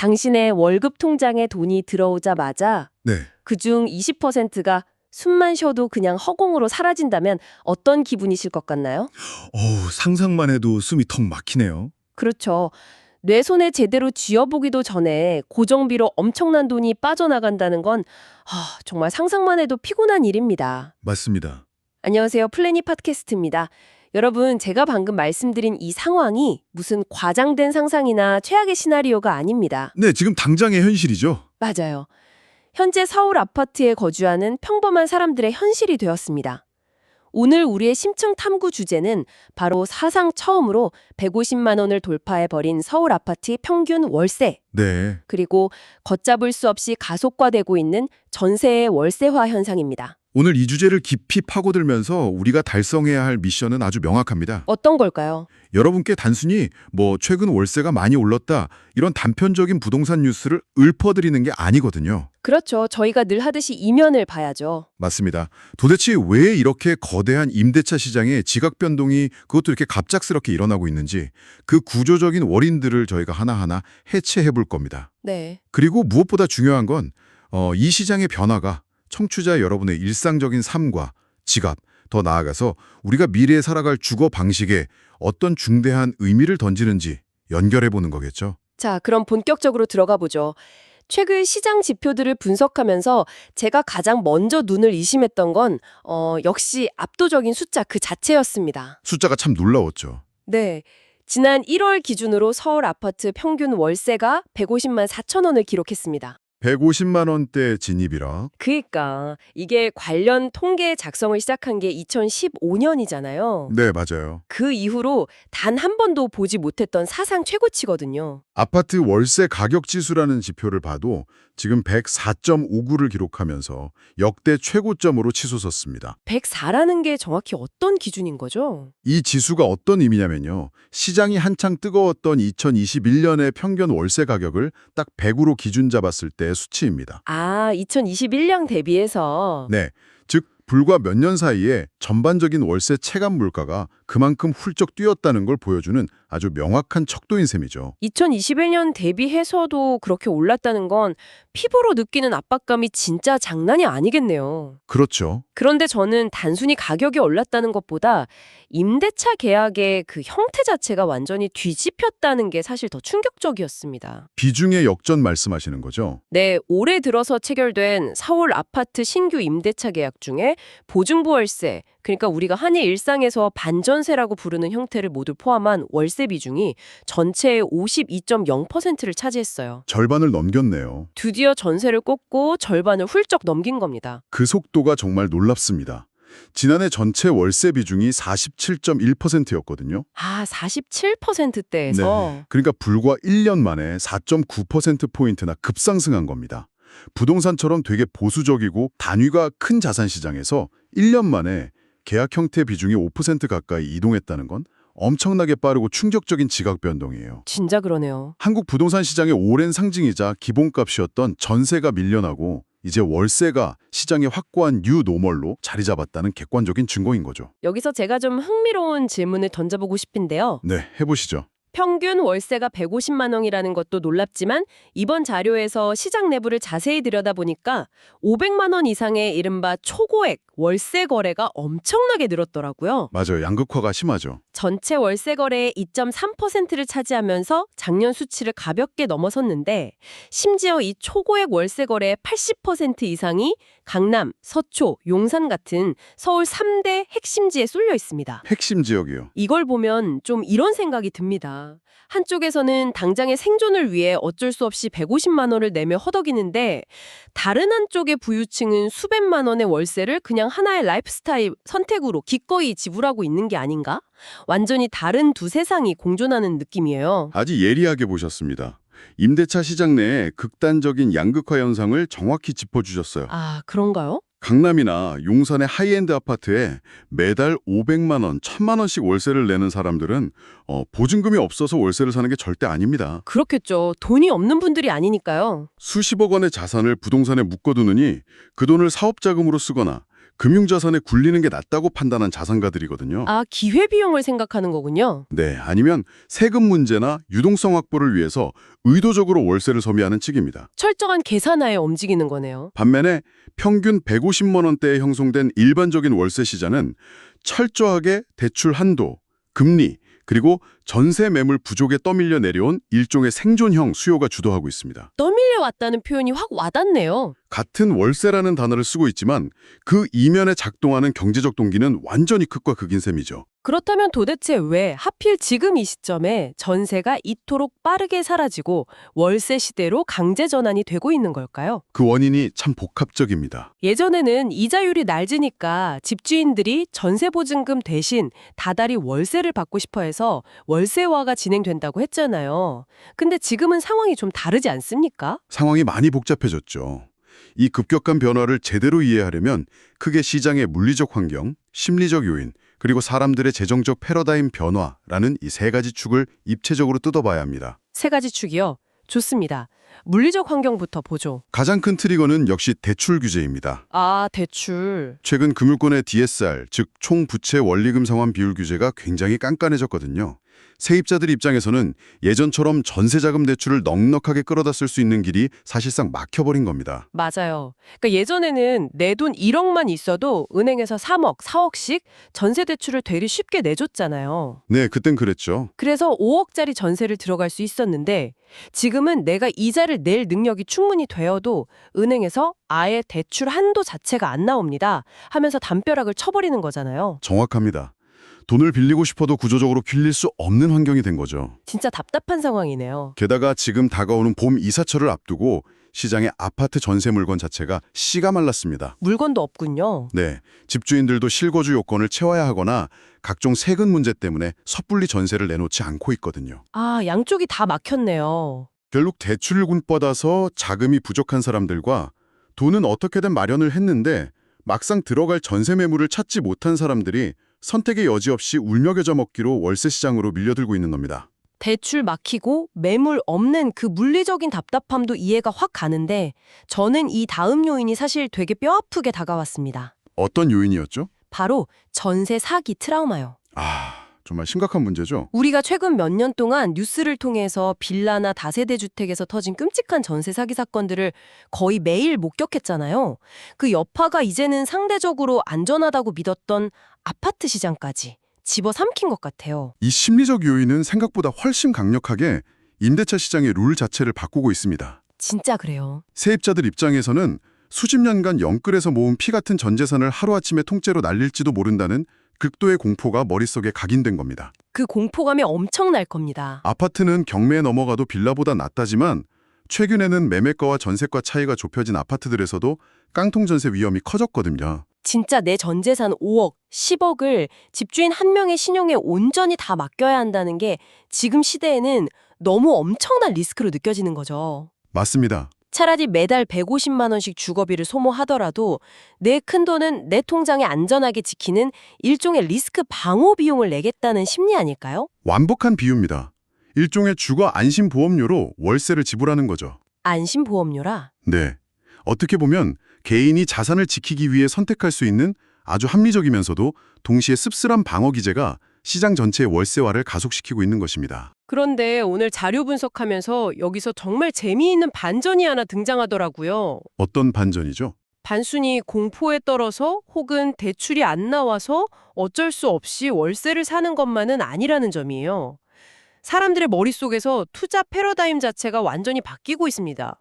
당신의 월급 통장에 돈이 들어오자마자 네. 그중 20%가 숨만 쉬어도 그냥 허공으로 사라진다면 어떤 기분이실 것 같나요? 상상만 해도 숨이 턱 막히네요. 그렇죠. 내 손에 제대로 쥐어보기도 전에 고정비로 엄청난 돈이 빠져나간다는 건 정말 상상만 해도 피곤한 일입니다. 맞습니다. 안녕하세요. 플래닛 팟캐스트입니다. 여러분, 제가 방금 말씀드린 이 상황이 무슨 과장된 상상이나 최악의 시나리오가 아닙니다. 네, 지금 당장의 현실이죠. 맞아요. 현재 서울 아파트에 거주하는 평범한 사람들의 현실이 되었습니다. 오늘 우리의 심층 탐구 주제는 바로 사상 처음으로 150만 원을 돌파해버린 서울 아파트의 평균 월세, 네. 그리고 걷잡을 수 없이 가속화되고 있는 전세의 월세화 현상입니다. 오늘 이 주제를 깊이 파고들면서 우리가 달성해야 할 미션은 아주 명확합니다. 어떤 걸까요? 여러분께 단순히 최근 월세가 많이 올랐다 이런 단편적인 부동산 뉴스를 읊어드리는 게 아니거든요. 그렇죠. 저희가 늘 하듯이 이면을 봐야죠. 맞습니다. 도대체 왜 이렇게 거대한 임대차 시장에 지각 변동이 그것도 이렇게 갑작스럽게 일어나고 있는지 그 구조적인 원인들을 저희가 하나하나 해체해 볼 겁니다. 네. 그리고 무엇보다 중요한 건 이 시장의 변화가 청취자 여러분의 일상적인 삶과 지갑, 더 나아가서 우리가 미래에 살아갈 주거 방식에 어떤 중대한 의미를 던지는지 연결해보는 거겠죠. 자, 그럼 본격적으로 들어가 보죠. 최근 시장 지표들을 분석하면서 제가 가장 먼저 눈을 의심했던 건 역시 압도적인 숫자 그 자체였습니다. 숫자가 참 놀라웠죠. 네. 지난 1월 기준으로 서울 아파트 평균 월세가 150만 4천 원을 기록했습니다. 150만 원대 진입이라. 그러니까 이게 관련 통계 작성을 시작한 게 2015년이잖아요. 네, 맞아요. 그 이후로 단 한 번도 보지 못했던 사상 최고치거든요. 아파트 월세 가격 지수라는 지표를 봐도 지금 104.59를 기록하면서 역대 최고점으로 치솟았습니다. 104라는 게 정확히 어떤 기준인 거죠? 이 지수가 어떤 의미냐면요. 시장이 한창 뜨거웠던 2021년의 평균 월세 가격을 딱 100으로 기준 잡았을 때의 수치입니다. 아, 2021년 대비해서. 네, 즉 불과 몇 년 사이에 전반적인 월세 체감 물가가 그만큼 훌쩍 뛰었다는 걸 보여주는 아주 명확한 척도인 셈이죠. 2021년 대비해서도 그렇게 올랐다는 건 피부로 느끼는 압박감이 진짜 장난이 아니겠네요. 그렇죠. 그런데 저는 단순히 가격이 올랐다는 것보다 임대차 계약의 그 형태 자체가 완전히 뒤집혔다는 게 사실 더 충격적이었습니다. 비중의 역전 말씀하시는 거죠? 네, 올해 들어서 체결된 서울 아파트 신규 임대차 계약 중에 보증부 월세, 그러니까 우리가 흔히 일상에서 반전세라고 부르는 형태를 모두 포함한 월세 비중이 전체의 52.0%를 차지했어요. 절반을 넘겼네요. 드디어 전세를 꺾고 절반을 훌쩍 넘긴 겁니다. 그 속도가 정말 놀랍습니다. 지난해 전체 월세 비중이 47.1%였거든요. 아, 47%대에서. 그러니까 불과 1년 만에 4.9%포인트나 급상승한 겁니다. 부동산처럼 되게 보수적이고 단위가 큰 자산 시장에서 1년 만에 계약 형태 비중이 5% 가까이 이동했다는 건 엄청나게 빠르고 충격적인 지각 변동이에요. 진짜 그러네요. 한국 부동산 시장의 오랜 상징이자 기본값이었던 전세가 밀려나고 이제 월세가 시장의 확고한 뉴 노멀로 자리 잡았다는 객관적인 증거인 거죠. 여기서 제가 좀 흥미로운 질문을 던져보고 싶은데요. 네, 해보시죠. 평균 월세가 150만 원이라는 것도 놀랍지만 이번 자료에서 시장 내부를 자세히 들여다보니까 500만 원 이상의 이른바 초고액 월세 거래가 엄청나게 늘었더라고요. 맞아요. 양극화가 심하죠. 전체 월세 거래의 2.3%를 차지하면서 작년 수치를 가볍게 넘어섰는데 심지어 이 초고액 월세 거래의 80% 이상이 강남, 서초, 용산 같은 서울 3대 핵심지에 쏠려 있습니다. 핵심 지역이요. 이걸 보면 좀 이런 생각이 듭니다. 한쪽에서는 당장의 생존을 위해 어쩔 수 없이 150만 원을 내며 허덕이는데 다른 한쪽의 부유층은 수백만 원의 월세를 그냥 하나의 라이프스타일 선택으로 기꺼이 지불하고 있는 게 아닌가? 완전히 다른 두 세상이 공존하는 느낌이에요. 아주 예리하게 보셨습니다. 임대차 시장 내에 극단적인 양극화 현상을 정확히 짚어주셨어요. 아, 그런가요? 강남이나 용산의 하이엔드 아파트에 매달 500만 원, 1000만 원씩 월세를 내는 사람들은 보증금이 없어서 월세를 사는 게 절대 아닙니다. 그렇겠죠. 돈이 없는 분들이 아니니까요. 수십억 원의 자산을 부동산에 묶어두느니 그 돈을 사업 자금으로 쓰거나 금융자산에 굴리는 게 낫다고 판단한 자산가들이거든요. 아, 기회비용을 생각하는 거군요. 네, 아니면 세금 문제나 유동성 확보를 위해서 의도적으로 월세를 소비하는 측입니다. 철저한 계산하에 움직이는 거네요. 반면에 평균 150만 원대에 형성된 일반적인 월세 시장은 철저하게 대출 한도, 금리, 그리고 전세 매물 부족에 떠밀려 내려온 일종의 생존형 수요가 주도하고 있습니다. 떠밀려 왔다는 표현이 확 와닿네요. 같은 월세라는 단어를 쓰고 있지만 그 이면에 작동하는 경제적 동기는 완전히 극과 극인 셈이죠. 그렇다면 도대체 왜 하필 지금 이 시점에 전세가 이토록 빠르게 사라지고 월세 시대로 강제 전환이 되고 있는 걸까요? 그 원인이 참 복합적입니다. 예전에는 이자율이 낮으니까 집주인들이 전세 보증금 대신 다달이 월세를 받고 싶어 해서 월세화가 진행된다고 했잖아요. 근데 지금은 상황이 좀 다르지 않습니까? 상황이 많이 복잡해졌죠. 이 급격한 변화를 제대로 이해하려면 크게 시장의 물리적 환경, 심리적 요인, 그리고 사람들의 재정적 패러다임 변화라는 이 세 가지 축을 입체적으로 뜯어봐야 합니다. 세 가지 축이요. 좋습니다. 물리적 환경부터 보죠. 가장 큰 트리거는 역시 대출 규제입니다. 아, 대출. 최근 금융권의 DSR, 즉 총부채 원리금 상환 비율 규제가 굉장히 깐깐해졌거든요. 세입자들 입장에서는 예전처럼 전세자금 대출을 넉넉하게 끌어다 쓸 수 있는 길이 사실상 막혀버린 겁니다. 맞아요. 그러니까 예전에는 내 돈 1억만 있어도 은행에서 3억, 4억씩 전세 대출을 되게 쉽게 내줬잖아요. 네, 그땐 그랬죠. 그래서 5억짜리 전세를 들어갈 수 있었는데 지금은 내가 이자를 낼 능력이 충분히 되어도 은행에서 아예 대출 한도 자체가 안 나옵니다 하면서 담벼락을 쳐버리는 거잖아요. 정확합니다. 돈을 빌리고 싶어도 구조적으로 빌릴 수 없는 환경이 된 거죠. 진짜 답답한 상황이네요. 게다가 지금 다가오는 봄 이사철을 앞두고 시장의 아파트 전세 물건 자체가 씨가 말랐습니다. 물건도 없군요. 네, 집주인들도 실거주 요건을 채워야 하거나 각종 세금 문제 때문에 섣불리 전세를 내놓지 않고 있거든요. 아, 양쪽이 다 막혔네요. 결국 대출을 꾼받아서 자금이 부족한 사람들과 돈은 어떻게든 마련을 했는데 막상 들어갈 전세 매물을 찾지 못한 사람들이 선택의 여지 없이 울며 겨자 먹기로 월세 시장으로 밀려들고 있는 겁니다. 대출 막히고 매물 없는 그 물리적인 답답함도 이해가 확 가는데 저는 이 다음 요인이 사실 되게 뼈아프게 다가왔습니다. 어떤 요인이었죠? 바로 전세 사기 트라우마요. 정말 심각한 문제죠. 우리가 최근 몇 년 동안 뉴스를 통해서 빌라나 다세대 주택에서 터진 끔찍한 전세 사기 사건들을 거의 매일 목격했잖아요. 그 여파가 이제는 상대적으로 안전하다고 믿었던 아파트 시장까지 집어삼킨 것 같아요. 이 심리적 요인은 생각보다 훨씬 강력하게 임대차 시장의 룰 자체를 바꾸고 있습니다. 진짜 그래요. 세입자들 입장에서는 수십 년간 영끌에서 모은 피 같은 전 재산을 하루아침에 통째로 날릴지도 모른다는 극도의 공포가 머릿속에 각인된 겁니다. 그 공포감이 엄청날 겁니다. 아파트는 경매에 넘어가도 빌라보다 낫다지만 최근에는 매매가와 전세가 차이가 좁혀진 아파트들에서도 깡통 전세 위험이 커졌거든요. 진짜 내 전 재산 5억, 10억을 집주인 한 명의 신용에 온전히 다 맡겨야 한다는 게 지금 시대에는 너무 엄청난 리스크로 느껴지는 거죠. 맞습니다. 차라리 매달 150만 원씩 주거비를 소모하더라도 내 큰돈은 내 통장에 안전하게 지키는 일종의 리스크 방어 비용을 내겠다는 심리 아닐까요? 완벽한 비유입니다. 일종의 주거 안심보험료로 월세를 지불하는 거죠. 안심보험료라? 네. 어떻게 보면 개인이 자산을 지키기 위해 선택할 수 있는 아주 합리적이면서도 동시에 씁쓸한 방어 기제가 시장 전체의 월세화를 가속시키고 있는 것입니다. 그런데 오늘 자료 분석하면서 여기서 정말 재미있는 반전이 하나 등장하더라고요. 어떤 반전이죠? 단순히 공포에 떨어서 혹은 대출이 안 나와서 어쩔 수 없이 월세를 사는 것만은 아니라는 점이에요. 사람들의 머릿속에서 투자 패러다임 자체가 완전히 바뀌고 있습니다.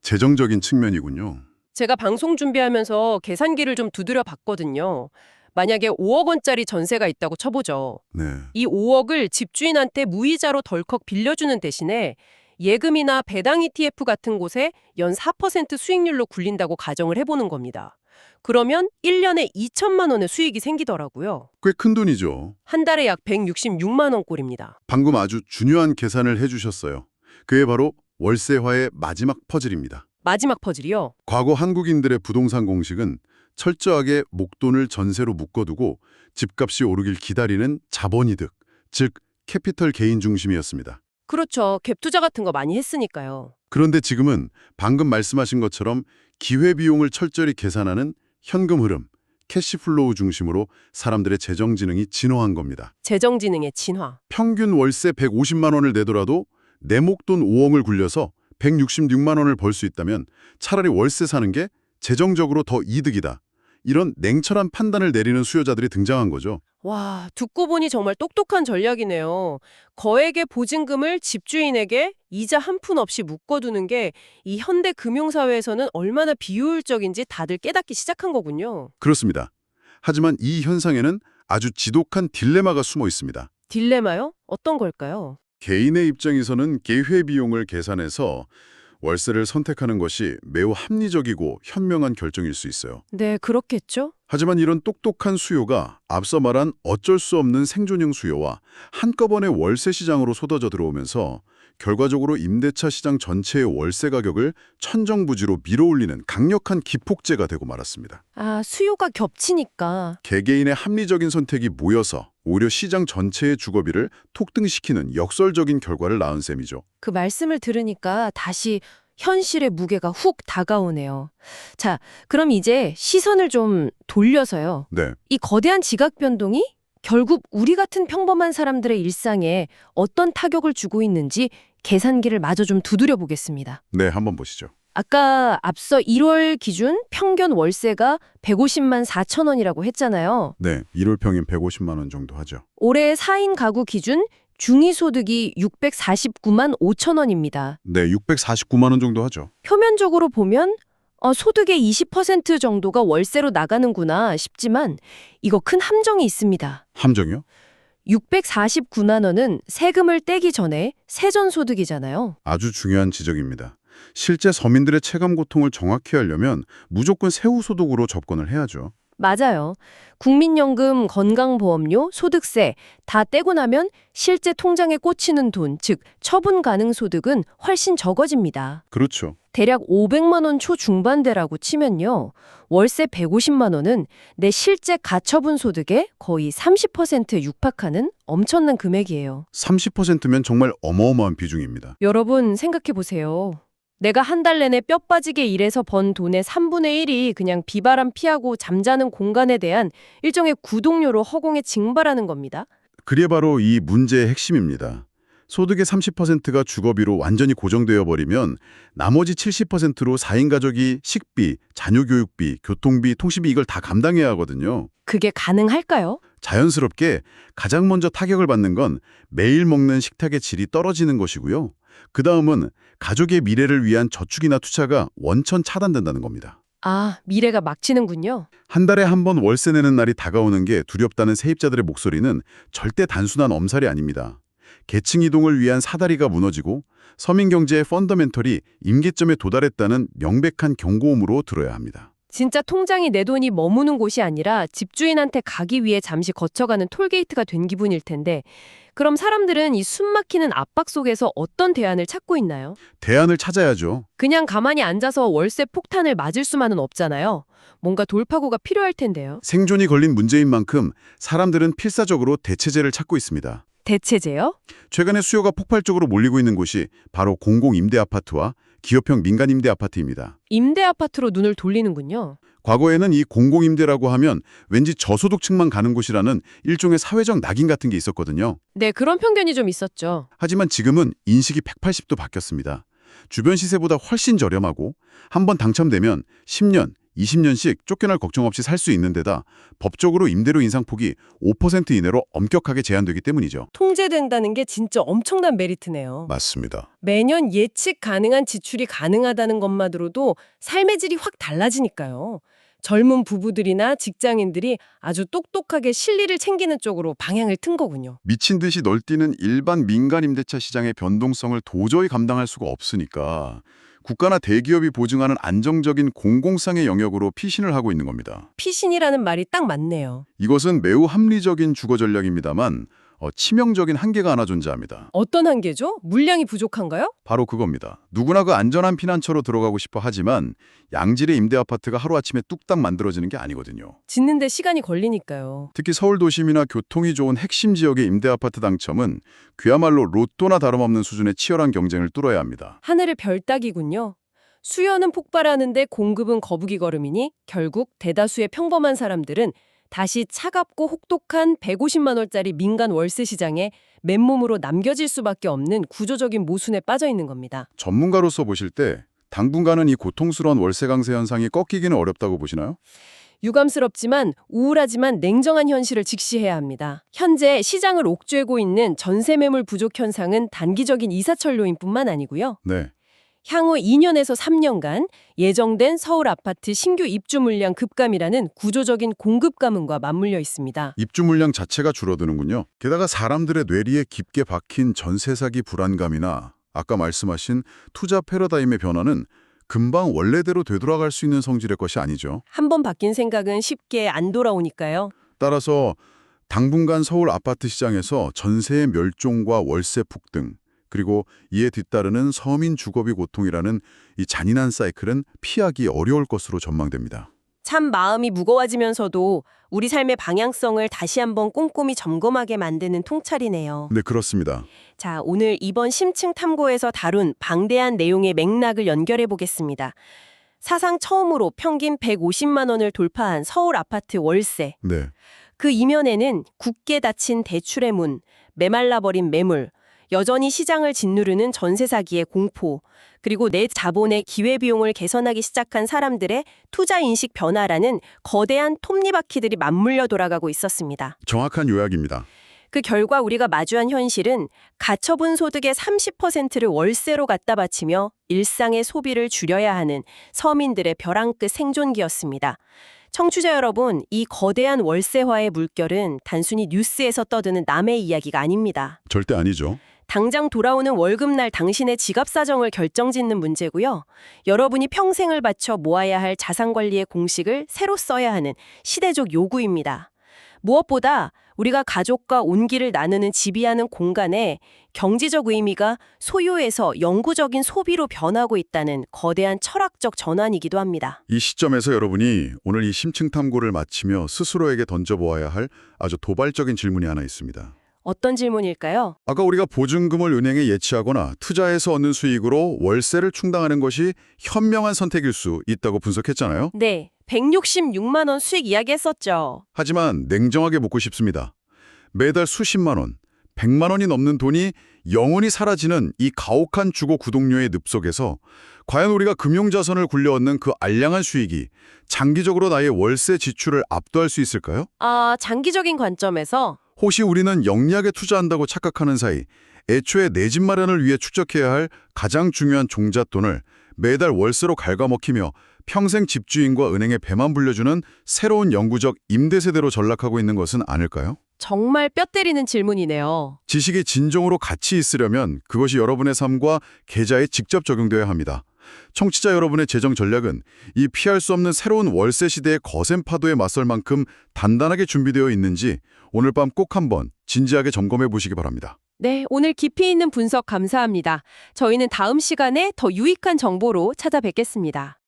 재정적인 측면이군요. 제가 방송 준비하면서 계산기를 좀 두드려 봤거든요. 만약에 5억 원짜리 전세가 있다고 쳐보죠. 네. 이 5억을 집주인한테 무이자로 덜컥 빌려주는 대신에 예금이나 배당 ETF 같은 곳에 연 4% 수익률로 굴린다고 가정을 해보는 겁니다. 그러면 1년에 2천만 원의 수익이 생기더라고요. 꽤 큰 돈이죠. 한 달에 약 166만 원 꼴입니다. 방금 아주 중요한 계산을 해주셨어요. 그게 바로 월세화의 마지막 퍼즐입니다. 마지막 퍼즐이요? 과거 한국인들의 부동산 공식은 철저하게 목돈을 전세로 묶어두고 집값이 오르길 기다리는 자본이득, 즉 캐피털 게인 중심이었습니다. 그렇죠. 갭 투자 같은 거 많이 했으니까요. 그런데 지금은 방금 말씀하신 것처럼 기회비용을 철저히 계산하는 현금 흐름, 캐시플로우 중심으로 사람들의 재정지능이 진화한 겁니다. 재정지능의 진화. 평균 월세 150만 원을 내더라도 내 목돈 5억을 굴려서 166만 원을 벌 수 있다면 차라리 월세 사는 게 재정적으로 더 이득이다. 이런 냉철한 판단을 내리는 수요자들이 등장한 거죠. 와, 듣고 보니 정말 똑똑한 전략이네요. 거액의 보증금을 집주인에게 이자 한 푼 없이 묶어두는 게 이 현대 금융사회에서는 얼마나 비효율적인지 다들 깨닫기 시작한 거군요. 그렇습니다. 하지만 이 현상에는 아주 지독한 딜레마가 숨어 있습니다. 딜레마요? 어떤 걸까요? 개인의 입장에서는 개회 비용을 계산해서 월세를 선택하는 것이 매우 합리적이고 현명한 결정일 수 있어요. 네, 그렇겠죠? 하지만 이런 똑똑한 수요가 앞서 말한 어쩔 수 없는 생존형 수요와 한꺼번에 월세 시장으로 쏟아져 들어오면서 결과적으로 임대차 시장 전체의 월세 가격을 천정부지로 밀어올리는 강력한 기폭제가 되고 말았습니다. 아, 수요가 겹치니까. 개개인의 합리적인 선택이 모여서 오히려 시장 전체의 주거비를 폭등시키는 역설적인 결과를 낳은 셈이죠. 그 말씀을 들으니까 다시 현실의 무게가 훅 다가오네요. 자, 그럼 이제 시선을 좀 돌려서요. 네, 이 거대한 지각 변동이 결국 우리 같은 평범한 사람들의 일상에 어떤 타격을 주고 있는지 계산기를 마저 좀 두드려 보겠습니다. 네, 한번 보시죠. 아까 앞서 1월 기준 평균 월세가 150만 4천 원이라고 했잖아요. 네, 1월 평균 150만 원 정도 하죠. 올해 4인 가구 기준 중위소득이 649만 5천 원입니다. 네, 649만 원 정도 하죠. 표면적으로 보면 소득의 20% 정도가 월세로 나가는구나 싶지만 이거 큰 함정이 있습니다. 함정이요? 649만 원은 세금을 떼기 전에 세전소득이잖아요. 아주 중요한 지적입니다. 실제 서민들의 체감 고통을 정확히 하려면 무조건 세후소득으로 접근을 해야죠. 맞아요. 국민연금, 건강보험료, 소득세 다 떼고 나면 실제 통장에 꽂히는 돈, 즉 처분 가능 소득은 훨씬 적어집니다. 그렇죠. 대략 500만 원 초중반대라고 치면요. 월세 150만 원은 내 실제 가처분 소득의 거의 30%에 육박하는 엄청난 금액이에요. 30%면 정말 어마어마한 비중입니다. 여러분 생각해 보세요. 내가 한 달 내내 뼈 빠지게 일해서 번 돈의 3분의 1이 그냥 비바람 피하고 잠자는 공간에 대한 일종의 구독료로 허공에 징발하는 겁니다. 그게 바로 이 문제의 핵심입니다. 소득의 30%가 주거비로 완전히 고정되어 버리면 나머지 70%로 4인 가족이 식비, 자녀교육비, 교통비, 통신비 이걸 다 감당해야 하거든요. 그게 가능할까요? 자연스럽게 가장 먼저 타격을 받는 건 매일 먹는 식탁의 질이 떨어지는 것이고요. 그 다음은 가족의 미래를 위한 저축이나 투자가 원천 차단된다는 겁니다. 아, 미래가 막히는군요. 한 달에 한 번 월세 내는 날이 다가오는 게 두렵다는 세입자들의 목소리는 절대 단순한 엄살이 아닙니다. 계층 이동을 위한 사다리가 무너지고 서민 경제의 펀더멘털이 임계점에 도달했다는 명백한 경고음으로 들어야 합니다. 진짜 통장이 내 돈이 머무는 곳이 아니라 집주인한테 가기 위해 잠시 거쳐가는 톨게이트가 된 기분일 텐데 그럼 사람들은 이 숨막히는 압박 속에서 어떤 대안을 찾고 있나요? 대안을 찾아야죠. 그냥 가만히 앉아서 월세 폭탄을 맞을 수만은 없잖아요. 뭔가 돌파구가 필요할 텐데요. 생존이 걸린 문제인 만큼 사람들은 필사적으로 대체제를 찾고 있습니다. 대체제요? 최근에 수요가 폭발적으로 몰리고 있는 곳이 바로 공공임대아파트와 기업형 민간임대아파트입니다. 임대아파트로 눈을 돌리는군요. 과거에는 이 공공임대라고 하면 왠지 저소득층만 가는 곳이라는 일종의 사회적 낙인 같은 게 있었거든요. 네, 그런 편견이 좀 있었죠. 하지만 지금은 인식이 180도 바뀌었습니다. 주변 시세보다 훨씬 저렴하고 한번 당첨되면 10년, 20년씩 쫓겨날 걱정 없이 살 수 있는 데다 법적으로 임대료 인상폭이 5% 이내로 엄격하게 제한되기 때문이죠. 통제된다는 게 진짜 엄청난 메리트네요. 맞습니다. 매년 예측 가능한 지출이 가능하다는 것만으로도 삶의 질이 확 달라지니까요. 젊은 부부들이나 직장인들이 아주 똑똑하게 실리를 챙기는 쪽으로 방향을 튼 거군요. 미친 듯이 널뛰는 일반 민간 임대차 시장의 변동성을 도저히 감당할 수가 없으니까 국가나 대기업이 보증하는 안정적인 공공상의 영역으로 피신을 하고 있는 겁니다. 피신이라는 말이 딱 맞네요. 이것은 매우 합리적인 주거 전략입니다만 치명적인 한계가 하나 존재합니다. 어떤 한계죠? 물량이 부족한가요? 바로 그겁니다. 누구나 그 안전한 피난처로 들어가고 싶어 하지만 양질의 임대 아파트가 하루아침에 뚝딱 만들어지는 게 아니거든요. 짓는데 시간이 걸리니까요. 특히 서울 도심이나 교통이 좋은 핵심 지역의 임대 아파트 당첨은 그야말로 로또나 다름없는 수준의 치열한 경쟁을 뚫어야 합니다. 하늘의 별 따기군요. 수요는 폭발하는데 공급은 거북이 걸음이니 결국 대다수의 평범한 사람들은 다시 차갑고 혹독한 150만 원짜리 민간 월세 시장에 맨몸으로 남겨질 수밖에 없는 구조적인 모순에 빠져 있는 겁니다. 전문가로서 보실 때 당분간은 이 고통스러운 월세 강세 현상이 꺾이기는 어렵다고 보시나요? 유감스럽지만 우울하지만 냉정한 현실을 직시해야 합니다. 현재 시장을 옥죄고 있는 전세 매물 부족 현상은 단기적인 이사철 요인뿐만 아니고요. 네. 향후 2년에서 3년간 예정된 서울 아파트 신규 입주 물량 급감이라는 구조적인 공급 가문과 맞물려 있습니다. 입주 물량 자체가 줄어드는군요. 게다가 사람들의 뇌리에 깊게 박힌 전세 사기 불안감이나 아까 말씀하신 투자 패러다임의 변화는 금방 원래대로 되돌아갈 수 있는 성질의 것이 아니죠. 한 번 바뀐 생각은 쉽게 안 돌아오니까요. 따라서 당분간 서울 아파트 시장에서 전세의 멸종과 월세 폭등, 그리고 이에 뒤따르는 서민 주거비 고통이라는 이 잔인한 사이클은 피하기 어려울 것으로 전망됩니다. 참 마음이 무거워지면서도 우리 삶의 방향성을 다시 한번 꼼꼼히 점검하게 만드는 통찰이네요. 네, 그렇습니다. 자, 오늘 이번 심층 탐구에서 다룬 방대한 내용의 맥락을 연결해 보겠습니다. 사상 처음으로 평균 150만 원을 돌파한 서울 아파트 월세. 네. 그 이면에는 굳게 닫힌 대출의 문, 메말라버린 매물, 여전히 시장을 짓누르는 전세 사기의 공포, 그리고 내 자본의 기회비용을 개선하기 시작한 사람들의 투자 인식 변화라는 거대한 톱니바퀴들이 맞물려 돌아가고 있었습니다. 정확한 요약입니다. 그 결과 우리가 마주한 현실은 가처분 소득의 30%를 월세로 갖다 바치며 일상의 소비를 줄여야 하는 서민들의 벼랑 끝 생존기였습니다. 청취자 여러분, 이 거대한 월세화의 물결은 단순히 뉴스에서 떠드는 남의 이야기가 아닙니다. 절대 아니죠. 당장 돌아오는 월급날 당신의 지갑 사정을 결정짓는 문제고요. 여러분이 평생을 바쳐 모아야 할 자산관리의 공식을 새로 써야 하는 시대적 요구입니다. 무엇보다 우리가 가족과 온기를 나누는 집이 하는 공간에 경제적 의미가 소유에서 영구적인 소비로 변하고 있다는 거대한 철학적 전환이기도 합니다. 이 시점에서 여러분이 오늘 이 심층 탐구를 마치며 스스로에게 던져보아야 할 아주 도발적인 질문이 하나 있습니다. 어떤 질문일까요? 아까 우리가 보증금을 은행에 예치하거나 투자해서 얻는 수익으로 월세를 충당하는 것이 현명한 선택일 수 있다고 분석했잖아요. 네, 166만 원 수익 이야기했었죠. 하지만 냉정하게 묻고 싶습니다. 매달 수십만 원, 100만 원이 넘는 돈이 영원히 사라지는 이 가혹한 주거 구독료의 늪속에서 과연 우리가 금융자산을 굴려од는 그 알량한 수익이 장기적으로 나의 월세 지출을 압도할 수 있을까요? 장기적인 관점에서 혹시 우리는 영리하게 투자한다고 착각하는 사이 애초에 내 집 마련을 위해 축적해야 할 가장 중요한 종잣돈을 매달 월세로 갉아먹히며 평생 집주인과 은행에 배만 불려주는 새로운 영구적 임대세대로 전락하고 있는 것은 아닐까요? 정말 뼈 때리는 질문이네요. 지식이 진정으로 가치 있으려면 그것이 여러분의 삶과 계좌에 직접 적용되어야 합니다. 청취자 여러분의 재정 전략은 이 피할 수 없는 새로운 월세 시대의 거센 파도에 맞설 만큼 단단하게 준비되어 있는지 오늘 밤 꼭 한번 진지하게 점검해 보시기 바랍니다. 네, 오늘 깊이 있는 분석 감사합니다. 저희는 다음 시간에 더 유익한 정보로 찾아뵙겠습니다.